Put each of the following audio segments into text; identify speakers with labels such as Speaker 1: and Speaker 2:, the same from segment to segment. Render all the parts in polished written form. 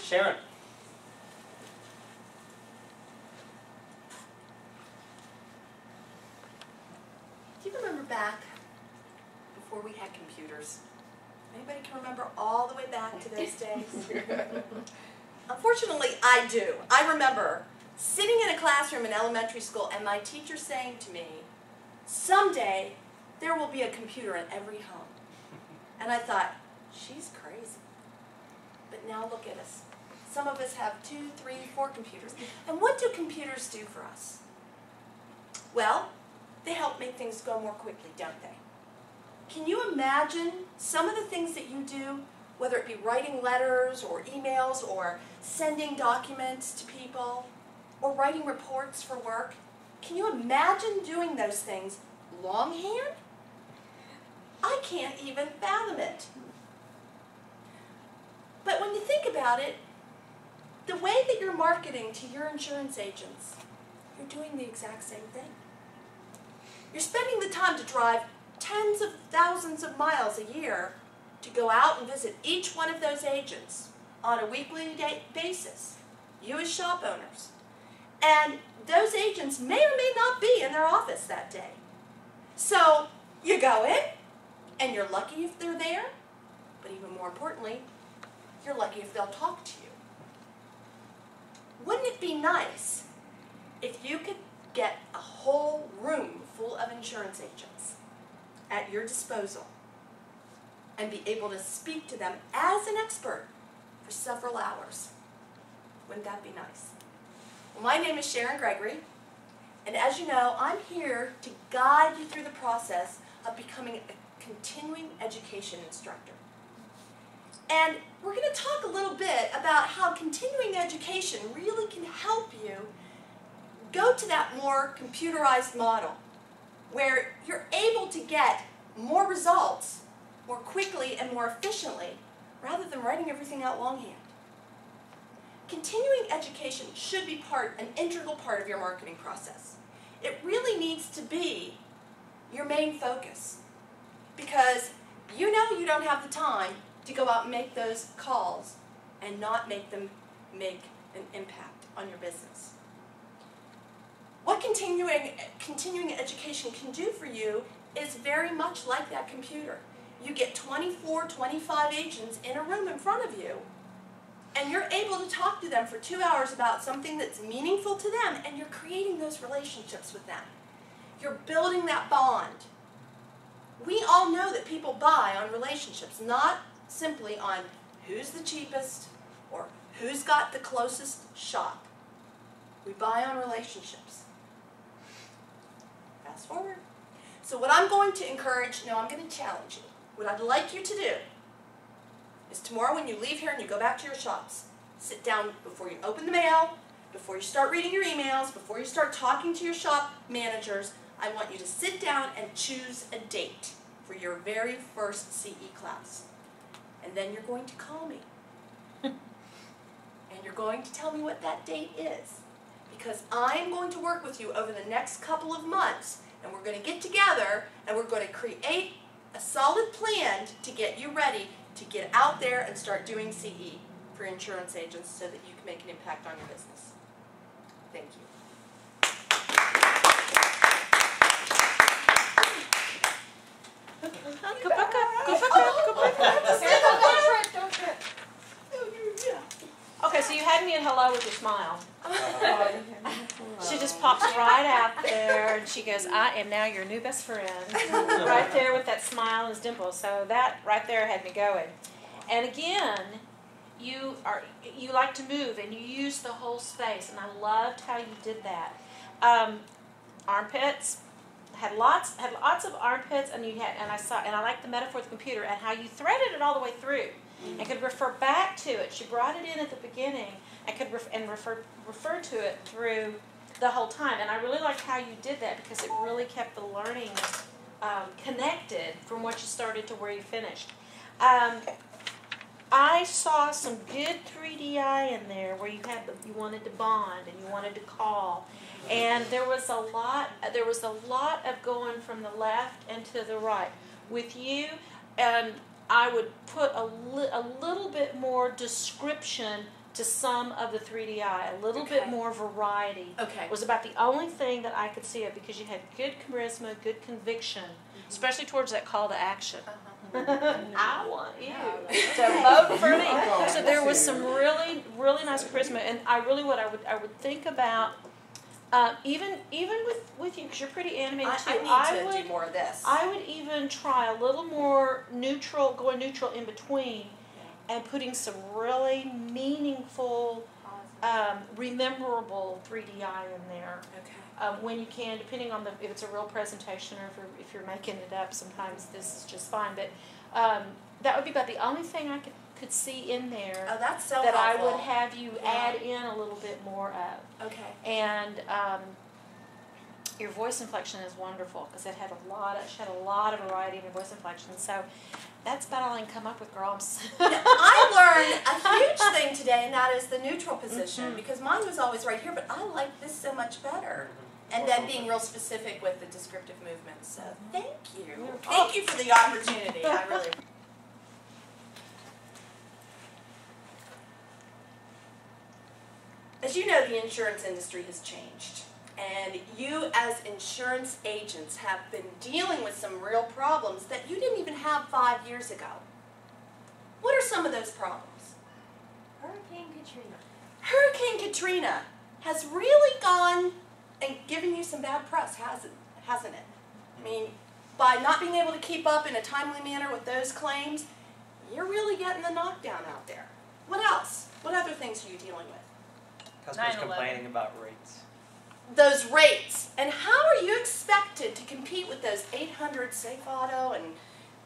Speaker 1: Sharon.
Speaker 2: Do you remember back before we had computers? Anybody can remember all the way back to those days? Unfortunately, I do. I remember sitting in a classroom in elementary school and my teacher saying to me, someday there will be a computer in every home. And I thought, she's crazy. But now look at us. Some of us have 2, 3, 4 computers. And what do computers do for us? Well, they help make things go more quickly, don't they? Can you imagine some of the things that you do, whether it be writing letters or emails or sending documents to people or writing reports for work? Can you imagine doing those things longhand? I can't even fathom it. But when you think about it, the way that you're marketing to your insurance agents, you're doing the exact same thing. You're spending the time to drive tens of thousands of miles a year to go out and visit each one of those agents on a weekly basis, you as shop owners. And those agents may or may not be in their office that day. So you go in, and you're lucky if they're there, but even more importantly, you're lucky if they'll talk to you. Wouldn't it be nice if you could get a whole room full of insurance agents at your disposal and be able to speak to them as an expert for several hours? Wouldn't that be nice? Well, my name is Sharon Gregory, and as you know, I'm here to guide you through the process of becoming a continuing education instructor. And we're going to talk a little bit about how continuing education really can help you go to that more computerized model where you're able to get more results more quickly and more efficiently rather than writing everything out longhand. Continuing education should be an integral part of your marketing process. It really needs to be your main focus because you know you don't have the time to go out and make those calls and not make them make an impact on your business. What continuing education can do for you is very much like that computer. You get 24, 25 agents in a room in front of you, and you're able to talk to them for 2 hours about something that's meaningful to them, and you're creating those relationships with them. You're building that bond. We all know that people buy on relationships, not simply on who's the cheapest or who's got the closest shop. We buy on relationships. Fast forward. So what I'm going to encourage, no, I'm going to challenge you. What I'd like you to do is tomorrow when you leave here and you go back to your shops, sit down before you open the mail, before you start reading your emails, before you start talking to your shop managers. I want you to sit down and choose a date for your very first CE class. And then you're going to call me. And you're going to tell me what that date is. Because I'm going to work with you over the next couple of months, and we're going to get together and we're going to create a solid plan to get you ready to get out there and start doing CE for insurance agents so that you can make an impact on your business. Thank you.
Speaker 3: Go back up.
Speaker 2: Don't trip.
Speaker 3: Okay, so you had me at hello with your smile. She just pops right out there, and she goes, I am now your new best friend. Right there with that smile and his dimples. So that right there had me going. And again, you like to move, and you use the whole space, and I loved how you did that. Armpits. Had lots of armpits, and I liked the metaphor of the computer and how you threaded it all the way through, and could refer back to it. She brought it in at the beginning, and could refer to it through the whole time. And I really liked how you did that because it really kept the learning connected from what you started to where you finished. I saw some good 3DI in there where you wanted to bond and you wanted to call. And there was a lot of going from the left and to the right. With you, I would put a little bit more description to some of the 3DI, a little bit more variety.
Speaker 2: Okay.
Speaker 3: Was about the only thing that I could see of, because you had good charisma, good conviction, especially towards that call to action. I want you to vote for me. So there was some really, really nice charisma, and I would think about even with you, because you're pretty animated too.
Speaker 2: I need to do more of this.
Speaker 3: I would even try a little more neutral, going neutral in between, and putting some really meaningful, rememberable 3DI in there.
Speaker 2: Okay.
Speaker 3: When you can, depending on if it's a real presentation or if you're making it up, sometimes this is just fine. But that would be about the only thing I could see in there.
Speaker 2: Oh, that's so
Speaker 3: that
Speaker 2: helpful.
Speaker 3: I would have you add in a little bit more of.
Speaker 2: Okay.
Speaker 3: And your voice inflection is wonderful, because it had she had a lot of variety in your voice inflection. So that's about all I can come up with, girls.
Speaker 2: I learned a huge thing today, and that is the neutral position, because mine was always right here, but I like this so much better. And then being real specific with the descriptive movements. So thank you. Thank you for the opportunity. I really appreciate it. As you know, the insurance industry has changed. And you as insurance agents have been dealing with some real problems that you didn't even have 5 years ago. What are some of those problems?
Speaker 1: Hurricane Katrina.
Speaker 2: Hurricane Katrina has really gone and given you some bad press, hasn't it? I mean, by not being able to keep up in a timely manner with those claims, you're really getting the knockdown out there. What else? What other things are you dealing with?
Speaker 4: Customers complaining about rates.
Speaker 2: Those rates. And how are you expected to compete with those 800 Safe Auto and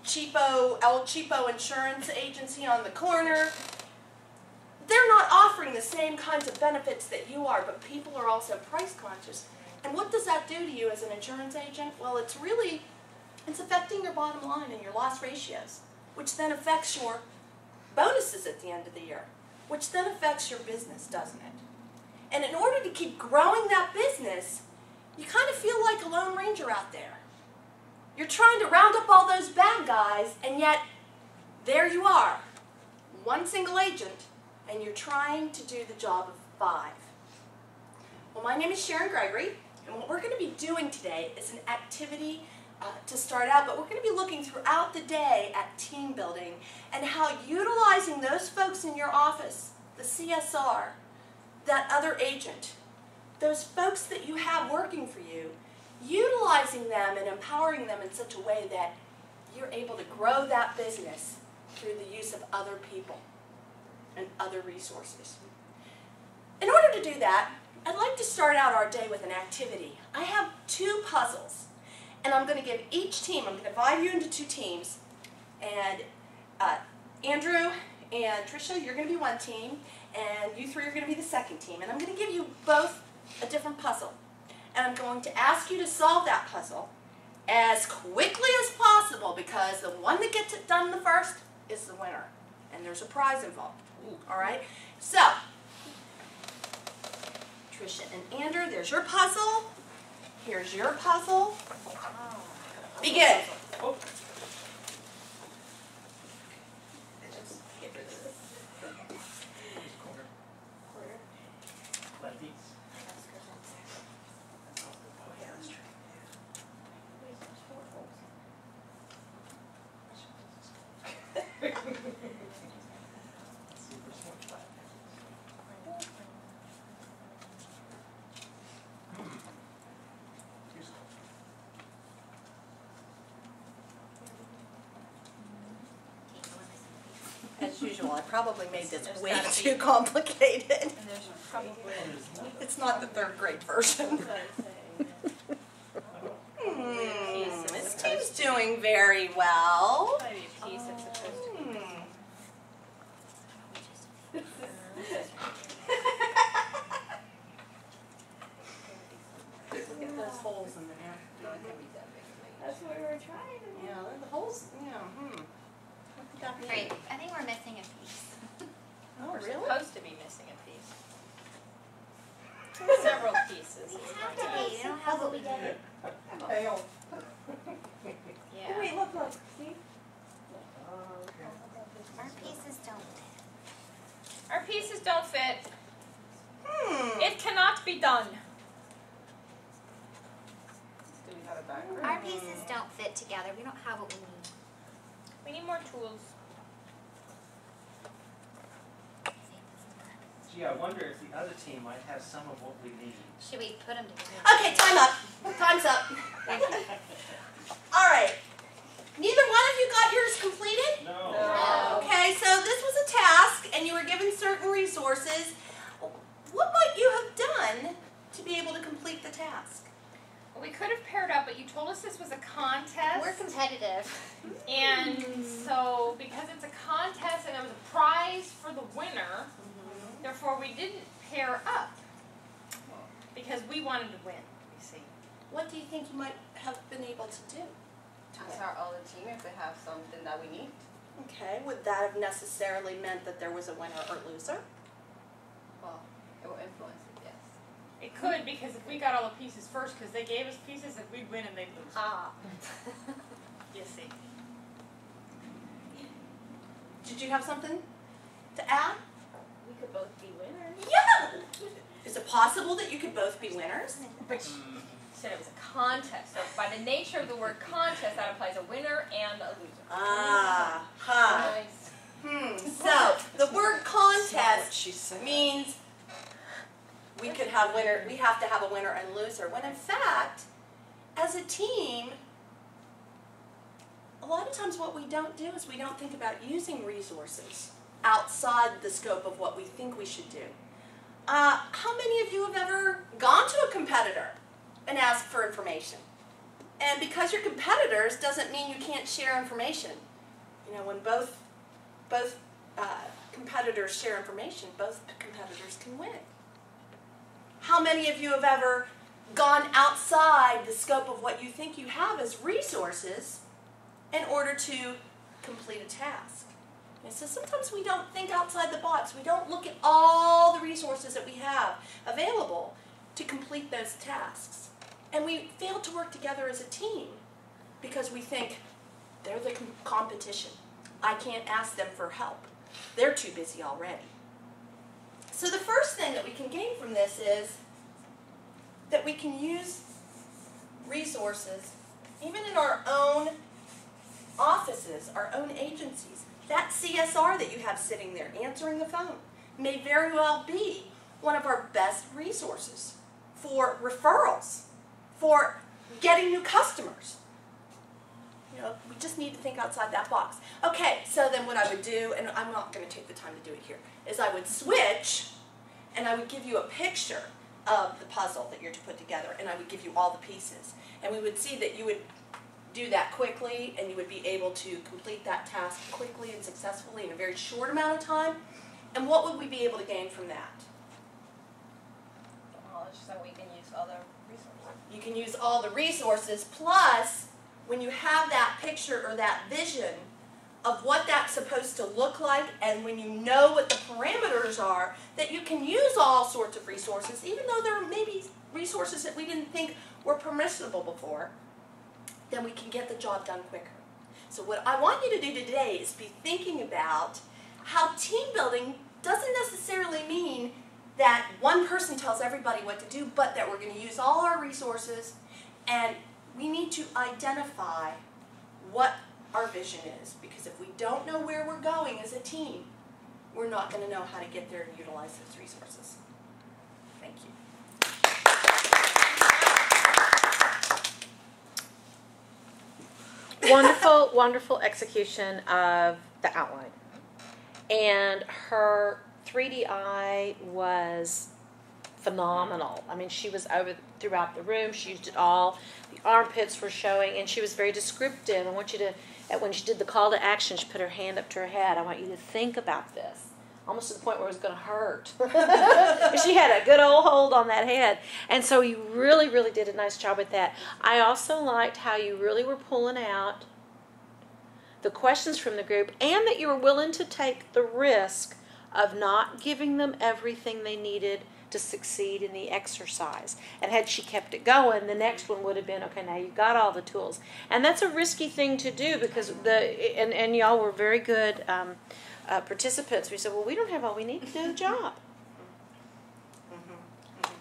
Speaker 2: El Cheapo insurance agency on the corner? They're not offering the same kinds of benefits that you are, but people are also price conscious. And what does that do to you as an insurance agent? Well, it's affecting your bottom line and your loss ratios, which then affects your bonuses at the end of the year, which then affects your business, doesn't it? And in order to keep growing that business, you kind of feel like a Lone Ranger out there. You're trying to round up all those bad guys, and yet there you are, one single agent, and you're trying to do the job of 5. Well, my name is Sharon Gregory, and what we're going to be doing today is an activity to start out, but we're going to be looking throughout the day at team building and how utilizing those folks in your office, the CSR, that other agent, those folks that you have working for you, utilizing them and empowering them in such a way that you're able to grow that business through the use of other people and other resources. In order to do that, I'd like to start out our day with an activity. I have 2 puzzles, and I'm going to give each team, I'm going to divide you into 2 teams, and Andrew and Tricia, you're going to be one team, and you 3 are going to be the second team, and I'm going to give you both a different puzzle, and I'm going to ask you to solve that puzzle as quickly as possible, because the one that gets it done the first is the winner, and there's a prize involved. All right? So, Tricia and Andrew, there's your puzzle. Here's your puzzle. Begin.
Speaker 4: Oh.
Speaker 2: Get rid of this.
Speaker 4: Lefties.
Speaker 2: As usual, I probably made this way too complicated.
Speaker 1: And there's probably
Speaker 2: It's not the 3rd grade version. This team's doing very well.
Speaker 1: maybe a piece that's supposed to be.
Speaker 2: Look at those holes in there.
Speaker 1: That's what we were trying to do.
Speaker 2: Yeah, the holes, yeah, What could that be?
Speaker 5: Great. I think we're missing a piece.
Speaker 2: Oh,
Speaker 1: We're
Speaker 2: really?
Speaker 1: supposed to be missing a piece. Several pieces.
Speaker 5: We have to be. You don't have what we did.
Speaker 2: Fail.
Speaker 1: Yeah.
Speaker 2: Wait, look, see?
Speaker 5: Our pieces don't fit.
Speaker 1: Our pieces don't fit.
Speaker 2: It
Speaker 1: cannot be done.
Speaker 6: Do we have a background?
Speaker 5: Our pieces don't fit together. We don't have what we need.
Speaker 1: We need more tools.
Speaker 4: Gee, I wonder if the other team might have some of what we need.
Speaker 5: Should we put them together?
Speaker 2: Okay, time up. Time's up. All right. Neither one of you got yours completed?
Speaker 4: No.
Speaker 2: Okay, so this was a task, and you were given certain resources. What might you have done to be able to complete the task?
Speaker 1: Well, we could have paired up, but you told us this was a contest.
Speaker 5: We're competitive.
Speaker 1: And so, because it's a contest and there was a prize for the winner, therefore we didn't pair up. Because we wanted to win, you see.
Speaker 2: What do you think you might have been able to do?
Speaker 6: Ask our other team if they have something that we need.
Speaker 2: Okay, would that have necessarily meant that there was a winner or loser?
Speaker 6: Well, it will influence it, yes.
Speaker 1: It could, because if we got all the pieces first, because they gave us pieces, if we'd win and they'd lose.
Speaker 5: Ah.
Speaker 1: You see.
Speaker 2: Did you have something to add?
Speaker 1: We could both be winners.
Speaker 2: Yeah! Is it possible that you could both be winners?
Speaker 1: But she said it was a contest. So by the nature of the word contest, that implies a winner and a loser.
Speaker 2: Ah, huh.
Speaker 1: Nice.
Speaker 2: So, the word contest
Speaker 3: she said.
Speaker 2: means we could have winner, we have to have a winner and loser, when in fact, as a team, a lot of times what we don't do is we don't think about using resources outside the scope of what we think we should do. How many of you have ever gone to a competitor and asked for information? And because you're competitors doesn't mean you can't share information. You know, when both competitors share information, both competitors can win. How many of you have ever gone outside the scope of what you think you have as resources in order to complete a task? And so sometimes we don't think outside the box. We don't look at all the resources that we have available to complete those tasks. And we fail to work together as a team because we think they're the competition. I can't ask them for help. They're too busy already. So the first thing that we can gain from this is that we can use resources even in our own offices, our own agencies. That CSR that you have sitting there answering the phone may very well be one of our best resources for referrals, for getting new customers. You know, we just need to think outside that box. Okay, so then what I would do, and I'm not going to take the time to do it here, is I would switch and I would give you a picture of the puzzle that you're to put together, and I would give you all the pieces. And we would see that you would do that quickly, and you would be able to complete that task quickly and successfully in a very short amount of time. And what would we be able to gain from that?
Speaker 6: Knowledge so we can use other resources.
Speaker 2: You can use all the resources, plus when you have that picture or that vision of what that's supposed to look like, and when you know what the parameters are, that you can use all sorts of resources, even though there are maybe resources that we didn't think were permissible before, then we can get the job done quicker. So what I want you to do today is be thinking about how team building doesn't necessarily mean that one person tells everybody what to do, but that we're going to use all our resources, and we need to identify what our vision is, because if we don't know where we're going as a team, we're not going to know how to get there and utilize those resources. Thank you.
Speaker 3: Wonderful, wonderful execution of the outline. And her 3DI was phenomenal. I mean, she was over throughout the room. She used it all. The armpits were showing, and she was very descriptive. I want you to, when she did the call to action, she put her hand up to her head. I want you to think about this, almost to the point where it was going to hurt. She had a good old hold on that head. And so you really, really did a nice job with that. I also liked how you really were pulling out the questions from the group, and that you were willing to take the risk of not giving them everything they needed to succeed in the exercise. And had she kept it going, the next one would have been, okay, now you've got all the tools. And that's a risky thing to do, because and y'all were very good participants, we said, well, we don't have all we need to do the job.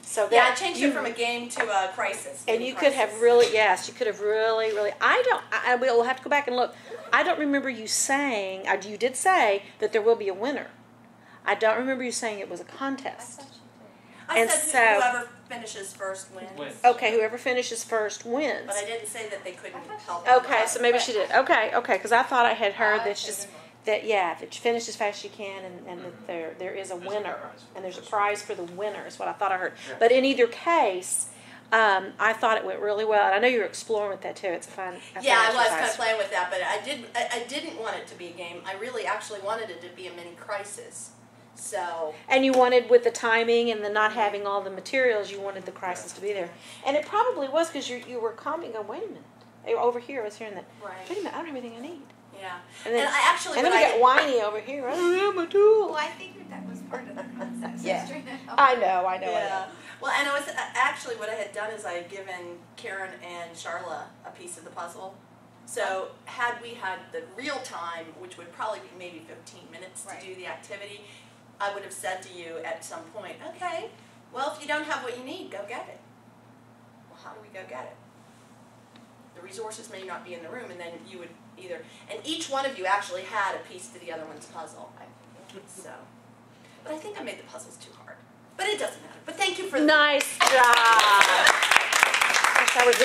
Speaker 3: So
Speaker 2: Yeah, I
Speaker 3: that
Speaker 2: changed it from a game to a crisis.
Speaker 3: and you could have really, yes, you could have really, I will have to go back and look. I don't remember you saying, you did say that there will be a winner. I don't remember you saying it was a contest.
Speaker 2: I
Speaker 3: and
Speaker 2: said
Speaker 3: so-
Speaker 2: whoever finishes first wins.
Speaker 4: Wins.
Speaker 3: Okay, whoever finishes first wins.
Speaker 2: But I didn't say that they couldn't help.
Speaker 3: Okay, so maybe she did. Okay, because I thought I had heard that just that you finish as fast as you can, and that there is a winner, and there's a prize for the winner. Is what I thought I heard. But in either case, I thought it went really well, and I know you were exploring with that too. It's a fun.
Speaker 2: Yeah, I was
Speaker 3: exercise.
Speaker 2: kind of playing with that, but I didn't want it to be a game. I really actually wanted it to be a mini crisis. So.
Speaker 3: And you wanted, with the timing and the not having all the materials, you wanted the crisis to be there. And it probably was because you were calming. Go, wait a minute. Over here, I was hearing that.
Speaker 2: Right.
Speaker 3: Wait a minute, I don't have everything I need.
Speaker 2: Yeah.
Speaker 3: And then,
Speaker 2: I actually.
Speaker 3: and then we got whiny over here. I don't have my tool.
Speaker 5: Well, I figured that was part of the process.
Speaker 3: Yeah.
Speaker 5: I was trying to help.
Speaker 3: I know.
Speaker 2: Yeah. Well, and I was actually what I had done is I had given Karen and Charla a piece of the puzzle. So had we had the real time, which would probably be maybe 15 minutes
Speaker 5: Right.
Speaker 2: to do the activity, I would have said to you at some point, okay, well, if you don't have what you need, go get it. Well, how do we go get it? The resources may not be in the room, and then you would either, and each one of you actually had a piece to the other one's puzzle. So, but I think I made the puzzles too hard. But it doesn't matter. But thank you for
Speaker 3: Nice job. That was